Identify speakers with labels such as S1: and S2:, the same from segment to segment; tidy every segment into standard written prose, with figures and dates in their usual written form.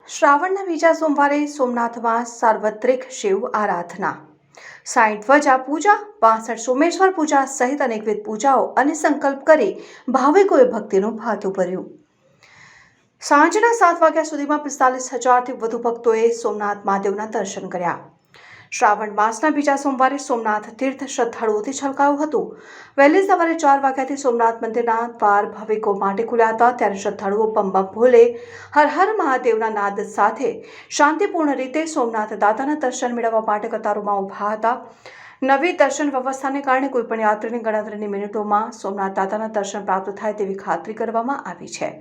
S1: શ્રાવણના બીજા સોમવારે સોમનાથમાં સાર્વત્રિક શિવ આરાધના, 60 ધ્વજા પૂજા, 62 સોમેશ્વર પૂજા સહિત અનેકવિધ પૂજાઓ અને સંકલ્પ કરી ભાવિકોએ ભક્તિનું ભાથું ભર્યું. સાંજના 7 વાગ્યા સુધીમાં 45,000થી વધુ ભક્તોએ સોમનાથ મહાદેવના દર્શન કર્યા. શ્રાવણ માસના બીજા સોમવારે સોમનાથ તીર્થ શ્રદ્ધાળુઓથી છલકાયું હતું. વહેલી સવારે 4 વાગ્યાથી સોમનાથ મંદિરના દ્વાર ભાવિકો માટે ખુલ્યા હતા. ત્યારે શ્રદ્ધાળુઓ બમ બમ ભોલે, હર હર મહાદેવના નાદ સાથે શાંતિપૂર્ણ રીતે સોમનાથ દાદાના દર્શન મેળવવા માટે કતારોમાં ઊભા હતા. નવી દર્શન વ્યવસ્થાને કારણે કોઈપણ યાત્રીની ગણતરીની મિનિટોમાં સોમનાથ દાદાના દર્શન પ્રાપ્ત થાય તેવી ખાતરી કરવામાં આવી છે.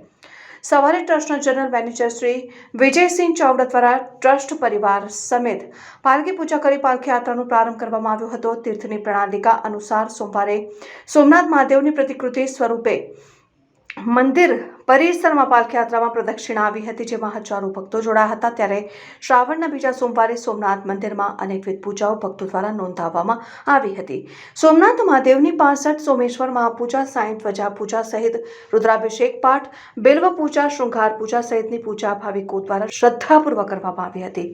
S1: સવારે ટ્રસ્ટના જનરલ મેનેજર શ્રી વિજયસિંહ ચાવડા દ્વારા ટ્રસ્ટ પરિવાર સમેત પાલકી પૂજા કરી પાલકી યાત્રાનો પ્રારંભ કરવામાં આવ્યો હતો. તીર્થની પ્રણાલિકા અનુસાર સોમવારે સોમનાથ મહાદેવની પ્રતિકૃતિ સ્વરૂપે મંદિર પરિસરમાં પાલકી યાત્રામાં પ્રદક્ષિણા આવી હતી, જેમાં હજારો ભક્તો જોડાયા હતા. ત્યારે શ્રાવણના બીજા સોમવારે સોમનાથ મંદિરમાં અનેકવિધ પૂજાઓ ભક્તો દ્વારા નોંધાવવામાં આવી હતી. સોમનાથ મહાદેવની 65 સોમેશ્વર મહાપૂજા, 60 ધ્વજા પૂજા સહિત રુદ્રાભિષેક પાઠ, બિલ્વ પૂજા, શૃંગાર પૂજા સહિતની પૂજા ભાવિકો દ્વારા શ્રદ્ધાપૂર્વક કરવામાં આવી હતી.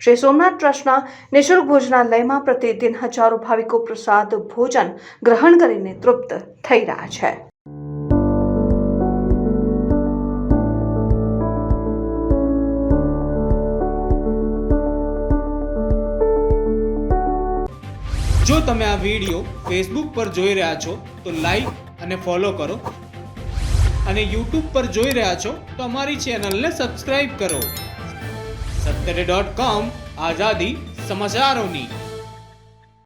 S1: શ્રી સોમનાથ ટ્રસ્ટના નિઃશુલ્ક ભોજનાલયમાં પ્રતિદિન હજારો ભાવિકો પ્રસાદ ભોજન ગ્રહણ કરીને તૃપ્ત થઈ રહ્યા છે.
S2: જો તમે આ વિડીયો ફેસબુક પર જોઈ રહ્યા છો તો લાઈક અને ફોલો કરો, અને યુટ્યુબ પર જોઈ રહ્યા છો તો અમારી ચેનલને સબસ્ક્રાઇબ કરો. સત્તરે.com આઝાદી સમાચારોની.